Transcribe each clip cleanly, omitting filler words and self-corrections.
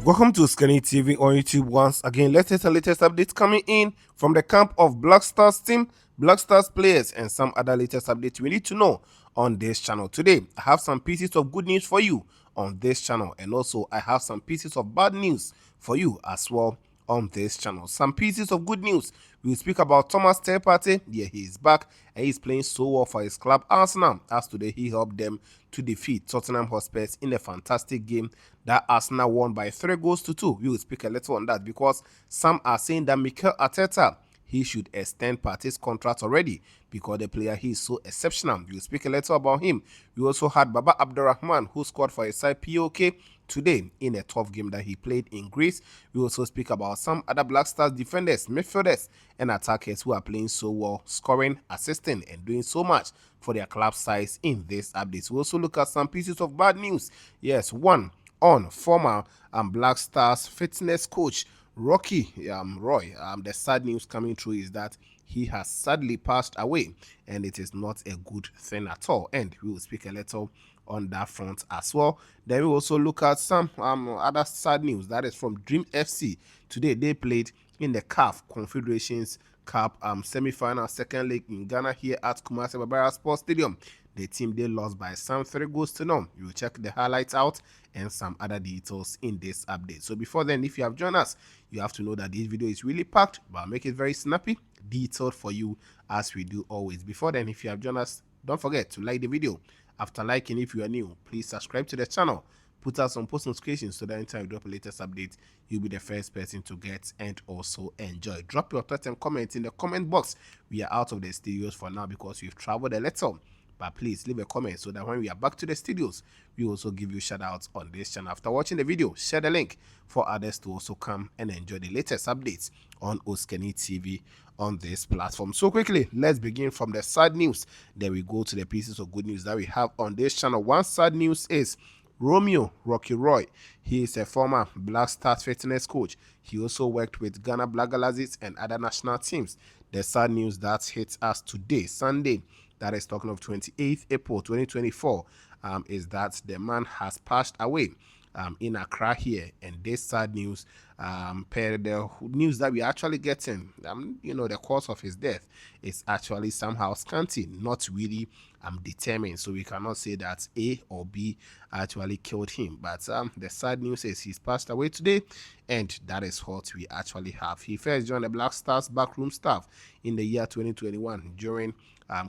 Welcome to OSIKANI TV on YouTube once again. Latest updates coming in from the camp of Black Stars team, Black Stars players, and some other latest updates we need to know on this channel. Today, I have some pieces of good news for you on this channel, and also I have some pieces of bad news for you as well on this channel. Some pieces of good news. We'll speak about Thomas Partey. Yeah, he is back and he's playing so well for his club Arsenal, as today he helped them to defeat Tottenham Hotspur in a fantastic game that Arsenal won by 3-2. We will speak a little on that because some are saying that Mikel Arteta, he should extend Partey's contract already because the player, he is so exceptional. We'll speak a little about him. We also had Baba Rahman, who scored for his side POK today in a tough game that he played in Greece. We also speak about some other Black Stars defenders, midfielders, and attackers who are playing so well, scoring, assisting, and doing so much for their club size in this update. We also look at some pieces of bad news. Yes, one on former Black Stars fitness coach Rocky Roy. The sad news coming through is that he has sadly passed away, and it is not a good thing at all. And we will speak a little on that front as well. Then we also look at some other sad news that is from Dream FC. Today they played in the CAF Confederations Cup semi-final second leg in Ghana here at Kumasi Babara Sports Stadium. The team, they lost by some 3-0. You will check the highlights out and some other details in this update. So before then, if you have joined us, you have to know that this video is really packed, but I'll make it very snappy, detailed for you as we do always. Before then, if you have joined us, don't forget to like the video. After liking, if you are new, please subscribe to the channel. Put us on post notifications so that anytime we drop a latest update, you'll be the first person to get and also enjoy. Drop your thoughts and comments in the comment box. We are out of the studios for now because we've traveled a little. But please leave a comment so that when we are back to the studios, we also give you shout outs on this channel. After watching the video, share the link for others to also come and enjoy the latest updates on OSIKANI TV on this platform. So quickly, let's begin from the sad news. Then we go to the pieces of good news that we have on this channel. One sad news is Rocky Roy. He is a former Black Stars fitness coach. He also worked with Ghana Black Galaxies and other national teams. The sad news that hits us today, Sunday, that is talking of 28th April 2024, is that the man has passed away in Accra here. And this sad news, per the news that we are actually getting, the cause of his death is actually somehow scanty, not really determined. So we cannot say that A or B actually killed him. But the sad news is he's passed away today, and that is what we actually have. He first joined the Black Stars backroom staff in the year 2021 during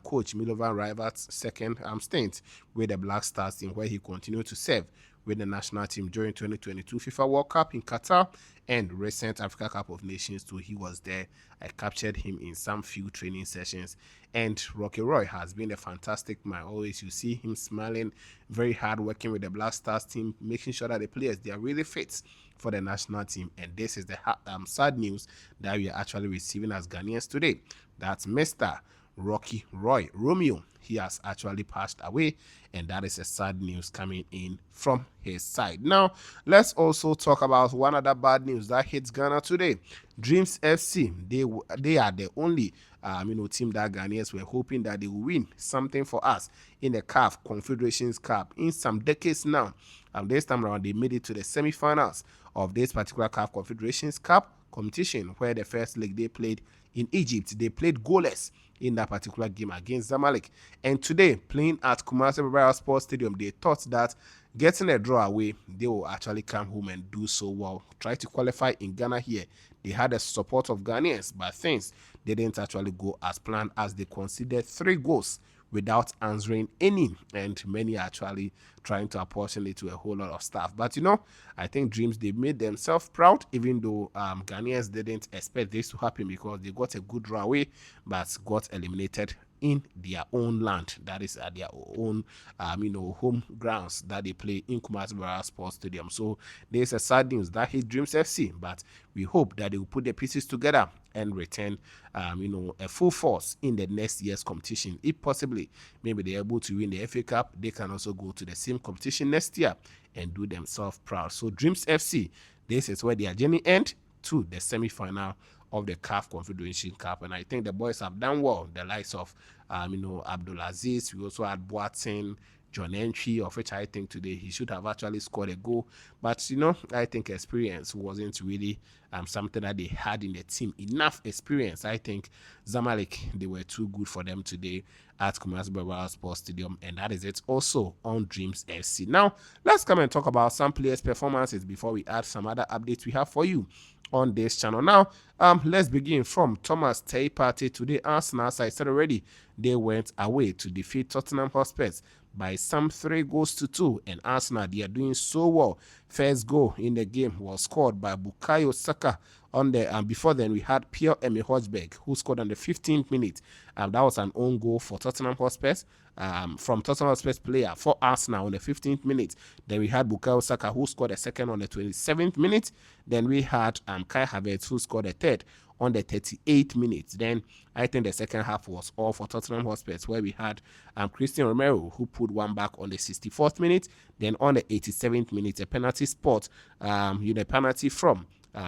coach Milovan Rivat's second stint with the Black Stars team, where he continued to serve with the national team during 2022 FIFA World Cup in Qatar and recent Africa Cup of Nations too. He was there. I captured him in some few training sessions, and Rocky Roy has been a fantastic man. Always you see him smiling, very hard working with the Black Stars team, making sure that the players, they are really fit for the national team. And this is the sad news that we are actually receiving as Ghanaians today. That's Mr. Rocky Roy Romeo. He has actually passed away, and that is a sad news coming in from his side. Now, let's also talk about one other bad news that hits Ghana today. Dreams FC, they are the only team that Ghanaians were hoping that they will win something for us in the CAF Confederations Cup in some decades now. This time around, they made it to the semi-finals of this particular CAF Confederations Cup competition, where the first leg they played in Egypt. They played goalless in that particular game against Zamalek. And today, playing at Kumasi Babara Sports Stadium, they thought that getting a draw away, they will actually come home and do so well. Try to qualify in Ghana here. They had the support of Ghanaians, but things didn't actually go as planned, as they conceded 3 goals without answering any, and many actually trying to apportion it to a whole lot of stuff. But I think Dreams, they made themselves proud, even though Ghanaians didn't expect this to happen, because they got a good draw away but got eliminated in their own land, that is at their own home grounds that they play in Kumasi Babara Sports Stadium. So there's a sad news that hit Dreams FC, but we hope that they will put the pieces together and return a full force in the next year's competition. If possibly maybe they're able to win the FA Cup, they can also go to the same competition next year and do themselves proud. So Dreams FC, this is where their journey ends to the semi-final of the CAF Confederation Cup. And I think the boys have done well. The likes of, Abdulaziz. We also had Boateng, John Entry, of which I think today he should have actually scored a goal. But, I think experience wasn't really something that they had in the team. Enough experience. I think Zamalek, they were too good for them today at Kumasi Barbara Sports Stadium. And that is it also on Dreams FC. Now, let's come and talk about some players' performances before we add some other updates we have for you on this channel. Now, let's begin from Thomas Partey. Today, Arsenal, as I said already, they went away to defeat Tottenham Hotspur by some 3-2, and Arsenal, they are doing so well. First goal in the game was scored by Bukayo Saka on the before then we had Pierre-Emile Højbjerg, who scored on the 15th minute. That was an own goal for Tottenham Hotspur, from Tottenham Hotspur player for Arsenal on the 15th minute. Then we had Bukayo Saka, who scored a second on the 27th minute. Then we had Kai Havertz, who scored a third on the 38th minute. Then I think the second half was all for Tottenham Hotspur, where we had Christian Romero, who put one back on the 64th minute. Then on the 87th minute, a penalty spot, penalty from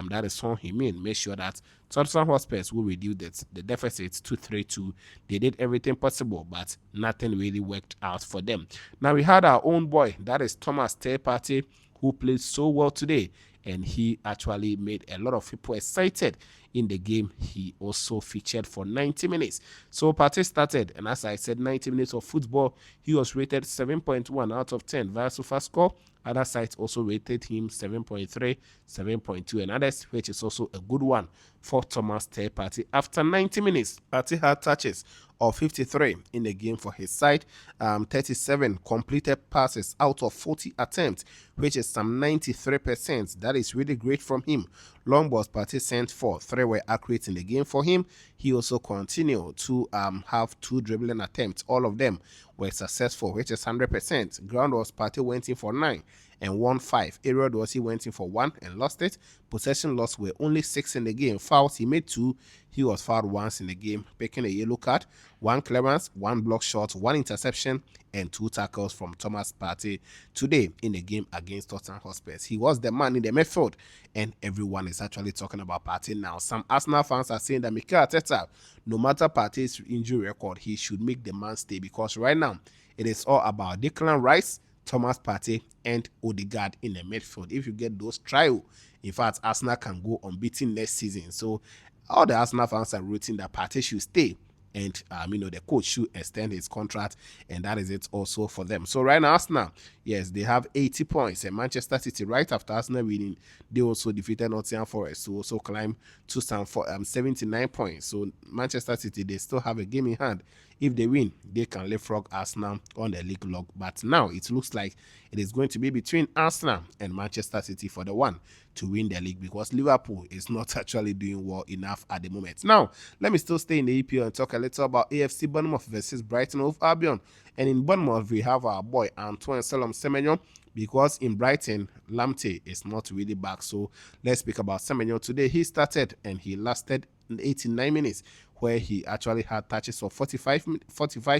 that is Son Heung-min. Make sure that Tottenham Hotspur will reduce the deficit to 3-2. They did everything possible, but nothing really worked out for them. Now we had our own boy, that is Thomas Partey, who played so well today, and he actually made a lot of people excited in the game. He also featured for 90 minutes. So Partey started, and as I said, 90 minutes of football. He was rated 7.1 out of 10 via SofaScore. Other sites also rated him 7.3, 7.2, and others, which is also a good one for Thomas Partey. After 90 minutes, Partey had touches of 53 in the game for his side, 37 completed passes out of 40 attempts, which is some 93%. That is really great from him. Long balls Partey sent for 3 were accurate in the game for him. He also continued to have 2 dribbling attempts. All of them were successful, which is 100%. Ground was Partey went in for 9 and won 5. Aerial was he went in for 1 and lost it. Possession loss were only 6 in the game. Fouls he made 2. He was fouled once in the game, picking a yellow card. 1 clearance, 1 block shot, 1 interception, and 2 tackles from Thomas Partey today in the game against Tottenham Hotspur. He was the man in the midfield, and everyone is actually talking about Partey now. Some Arsenal fans are saying that Mikel Arteta, no matter Partey's injury record, he should make the man stay, because right now it is all about Declan Rice, Thomas Partey, and Odegaard in the midfield. If you get those trio, in fact, Arsenal can go unbeaten next season. So all the Arsenal fans are rooting that Partey should stay, and the coach should extend his contract, and that is it also for them. So right now, Arsenal, yes, they have 80 points, and Manchester City, right after Arsenal winning, they also defeated Nottingham Forest to also climb to some 79 points. So Manchester City, they still have a game in hand. If they win, they can leapfrog Arsenal on the league log. But now it looks like it is going to be between Arsenal and Manchester City for the one to win the league, because Liverpool is not actually doing well enough at the moment. Now, let me still stay in the EPL and talk a little about AFC Bournemouth versus Brighton Hove Albion. And in Bournemouth, we have our boy Antoine Semenyo, because in Brighton, Lamptey is not really back. So let's speak about Semenyo today. He started and he lasted 89 minutes, where he actually had touches of 45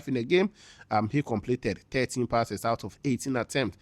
in the game. He completed 13 passes out of 18 attempts,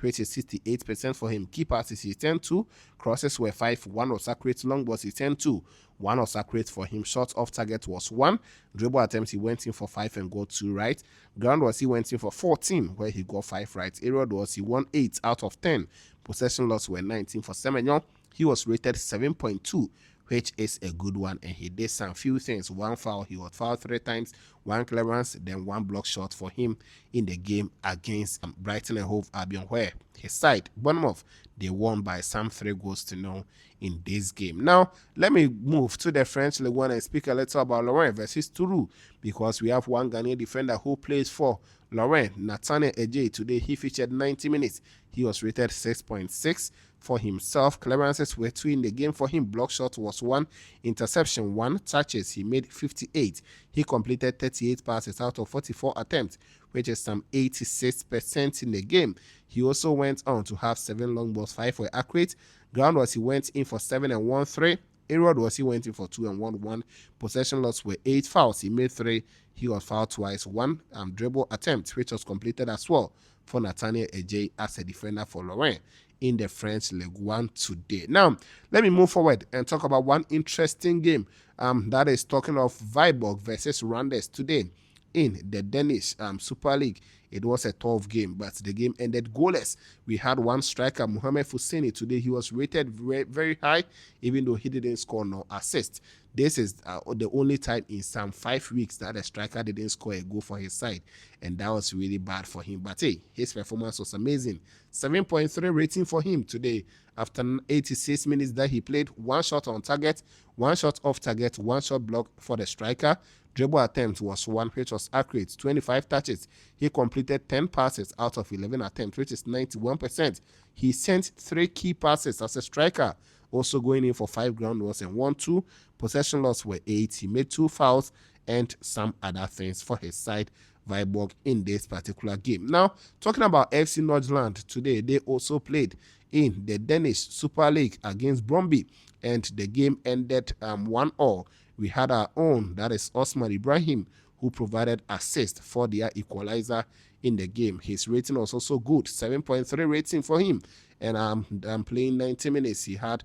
which is 68% for him. Key passes he 10-2, crosses were 5, 1 was accurate, long balls he 10-2, 1 was accurate for him. Shots off target was 1, dribble attempts he went in for 5 and got 2 right. Ground was he went in for 14, where he got 5 right. Aerial was he won 8 out of 10. Possession loss were 19 for Semenyo. He was rated 7.2, which is a good one, and he did some few things. 1 foul, he was fouled 3 times, 1 clearance, then 1 block shot for him in the game against Brighton and Hove Albion, where his side, Bournemouth, they won by some 3-0 in this game. Now, let me move to the French League One and speak a little about Lorient versus Toulouse, because we have one Ghanaian defender who plays for Lorient, Nathaniel Ejay. Today, he featured 90 minutes. He was rated 6.6 for himself. Clearances were 2 in the game for him. Block shot was 1, interception 1, touches he made 58. He completed 38 passes out of 44 attempts, which is some 86% in the game. He also went on to have 7 long balls, 5 were accurate. Ground was he went in for 7 and won 3. Aerial was he went in for 2 and won 1. Possession loss were 8 fouls. He made 3. He was fouled twice. 1 dribble attempt, which was completed as well for Nathaniel Ejay as a defender for Lorient in the French League One today. Now, let me move forward and talk about one interesting game. That is talking of Viborg versus Randers today in the Danish Super League. It was a tough game, but the game ended goalless. We had one striker, Mohamed Fousseni. Today, he was rated very, very high, even though he didn't score no assist. This is the only time in some 5 weeks that a striker didn't score a goal for his side, and that was really bad for him. But hey, his performance was amazing. 7.3 rating for him today. After 86 minutes that he played, one shot on target, one shot off target, one shot block for the striker. Dribble attempt was one, which was accurate. 25 touches. He completed 10 passes out of 11 attempts, which is 91%. He sent 3 key passes as a striker, also going in for 5 ground balls and 1-2. Possession loss were 8. He made 2 fouls and some other things for his side, Viborg, in this particular game. Now, talking about FC Nordland today, they also played in the Danish Super League against Brøndby, and the game ended 1-1. We had our own, that is Osman Ibrahim, who provided assist for their equalizer in the game. His rating was also good, 7.3 rating for him. And playing 90 minutes, he had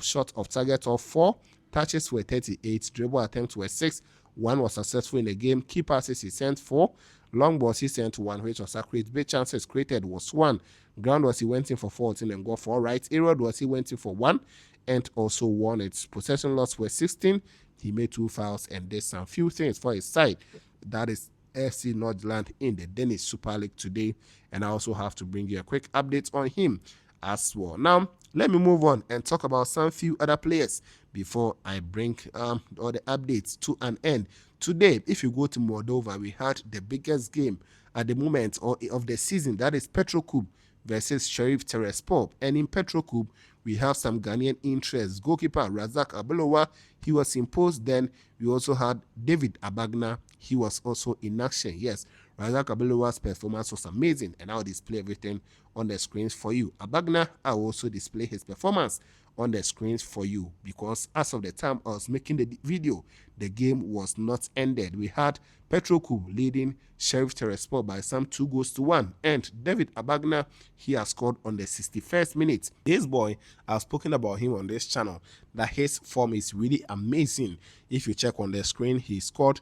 shot of target of 4, touches were 38, dribble attempts were 6, 1 was successful in the game. Key passes he sent 4, long balls he sent 1, which was accurate. Big chances created was 1. Ground was he went in for 14 and got 4 right. Area was he went in for 1 and also won it. Possession loss were 16. He made 2 fouls and did some few things for his side. That is FC Nordland in the Danish Super League today. And I also have to bring you a quick update on him as well. Now, let me move on and talk about some few other players before I bring all the updates to an end. Today, if you go to Moldova, we had the biggest game at the moment of the season. That is Petrocub versus Sheriff Tiraspol. And in Petrocub, we have some Ghanaian interests. Goalkeeper Razak Abelowa, he was imposed. Then we also had David Abagna. He was also in action. Yes, Razak Abelowa's performance was amazing, and I'll display everything on the screens for you. Abagna, I'll also display his performance on the screens for you, because as of the time I was making the video, the game was not ended. We had Petrocub leading Sheriff Tiraspol by some 2-1, and David Abagna, he has scored on the 61st minute. This boy, I've spoken about him on this channel, that his form is really amazing. If you check on the screen, he scored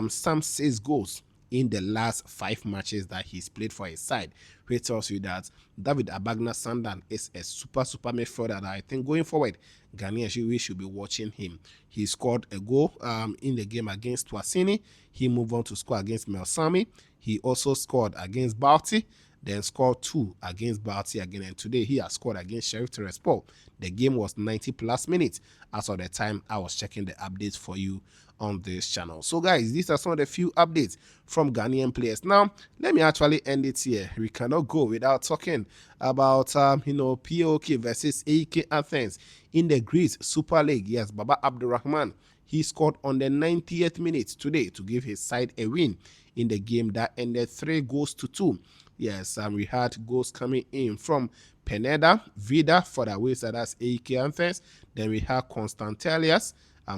some 6 goals in the last 5 matches that he's played for his side, which tells you that David Abagna Sandan is a super midfielder that I think going forward, Ghanaians should be watching him. He scored a goal in the game against Twasini. He moved on to score against Melsami. He also scored against Bauti, then scored 2 against Bauti again, and today he has scored against Sheriff Tiraspol. The game was 90+ minutes as of the time I was checking the updates for you on this channel. So guys, these are some of the few updates from Ghanaian players. Now, let me actually end it here. We cannot go without talking about POK versus AEK Athens in the Greece Super League. Yes, Baba Abdurrahman, he scored on the 90th minute today to give his side a win in the game that ended 3-2. Yes, we had goals coming in from Peneda, Vida for the away side, that's AEK Athens. Then we had Constantelius,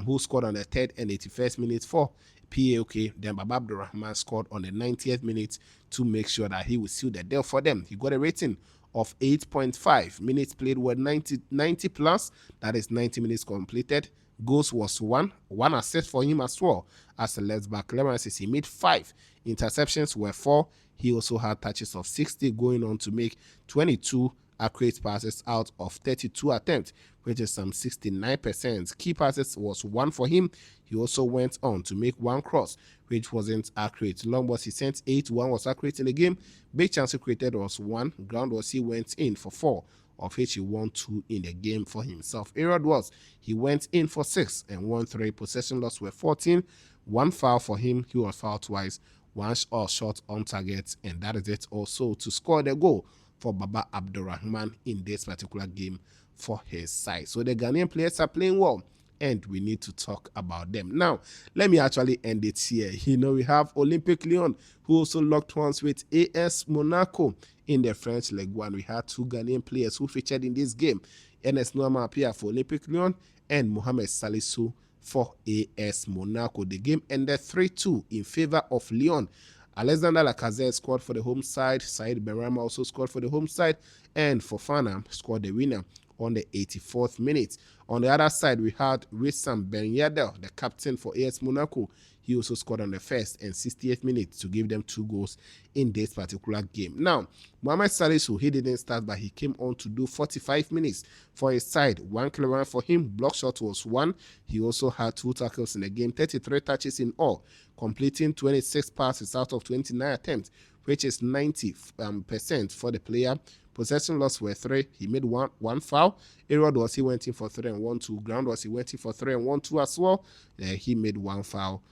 who scored on the 3rd and 81st minute for PAOK. Then Baba Abdurrahman scored on the 90th minute to make sure that he would seal the deal for them. He got a rating of 8.5. Minutes played were 90 plus. That is 90 minutes completed. Goals was 1 assist for him as well as a left back. Clearances, he made 5. Interceptions were 4. He also had touches of 60, going on to make 22 accurate passes out of 32 attempts, which is some 69%. Key passes was 1 for him. He also went on to make 1 cross, which wasn't accurate. Long balls he sent 8, 1 was accurate in the game. Big chance he created was 1. Ground balls he went in for 4, of which he won 2 in the game for himself. Error was he went in for 6 and won 3. Possession loss were 14. 1 foul for him. He was fouled twice. 1 shot on target, and that is it also to score the goal for Baba Abdurrahman in this particular game for his side. So the Ghanaian players are playing well, and we need to talk about them. Now, let me actually end it here. We have Olympic Lyon, who also locked horns with AS Monaco in the French League One. We had 2 Ghanaian players who featured in this game. Nuamah appeared for Olympic Lyon and Mohamed Salisu for AS Monaco. The game ended 3-2 in favor of Lyon. Alexander Lacazette scored for the home side. Said Benrahma also scored for the home side. And Fofana scored the winner on the 84th minute. On the other side, we had Wissam Ben Yedder, the captain for AS Monaco. He also scored on the first and 68th minute to give them 2 goals in this particular game. Now, Mohamed Salisu, he didn't start, but he came on to do 45 minutes for his side. 1 clear run for him. Block shot was 1. He also had 2 tackles in the game, 33 touches in all, completing 26 passes out of 29 attempts, which is 90% for the player. Possession loss were 3. He made one foul. Error was he went in for 3 and 1-2. Ground was he went in for 3 and 1-2 as well. He made 1 foul.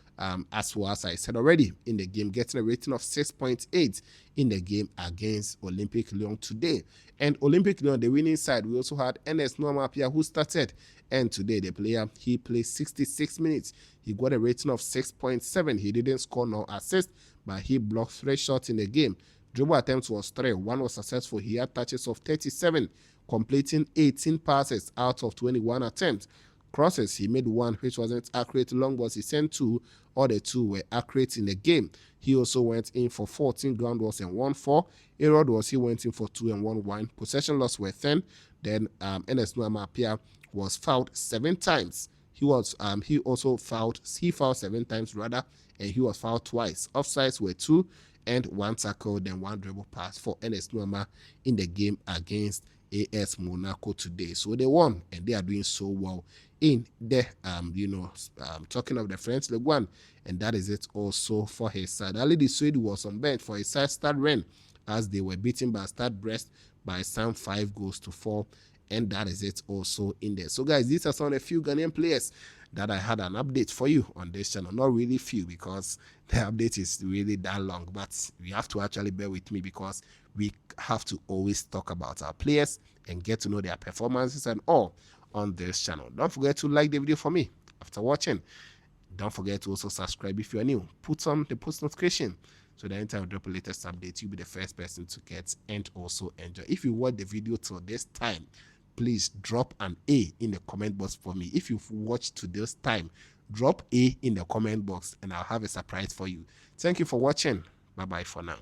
As well as I said already in the game, getting a rating of 6.8 in the game against Olympic Lyon today. And Olympic Lyon, the winning side, we also had Nuamah who started. And today, the player, he played 66 minutes. He got a rating of 6.7. He didn't score no assist, but he blocked 3 shots in the game. Dribble attempts was 3. 1 was successful. He had touches of 37, completing 18 passes out of 21 attempts. Crosses, he made 1, which wasn't accurate. Long balls, he sent 2. All the 2 were accurate in the game. He also went in for 14 ground balls and 1-4. Error was he went in for 2 and 1-1. Possession loss were 10. Then Nuamah was fouled 7 times. He fouled 7 times rather, and he was fouled twice. Offsides were 2 and 1 tackle, then 1 dribble pass for Nuamah in the game against AS Monaco today. So they won, and they are doing so well in the talking of the French League One, and that is it also for his side. Ali Suede was on bench for his side Stade Rennes as they were beaten by Stade Brest by some 5-4, and that is it also in there. So guys, these are some of the few Ghanaian players that I had an update for you on this channel. Not really few, because the update is really that long, but you have to actually bear with me because we have to always talk about our players and get to know their performances and all on this channel. Don't forget to like the video for me after watching. Don't forget to also subscribe if you are new. Put on the post notification so that anytime I drop a latest update, you'll be the first person to get and also enjoy. If you watch the video till this time, please drop an A in the comment box for me. If you've watched to this time, drop A in the comment box and I'll have a surprise for you. Thank you for watching. Bye bye for now.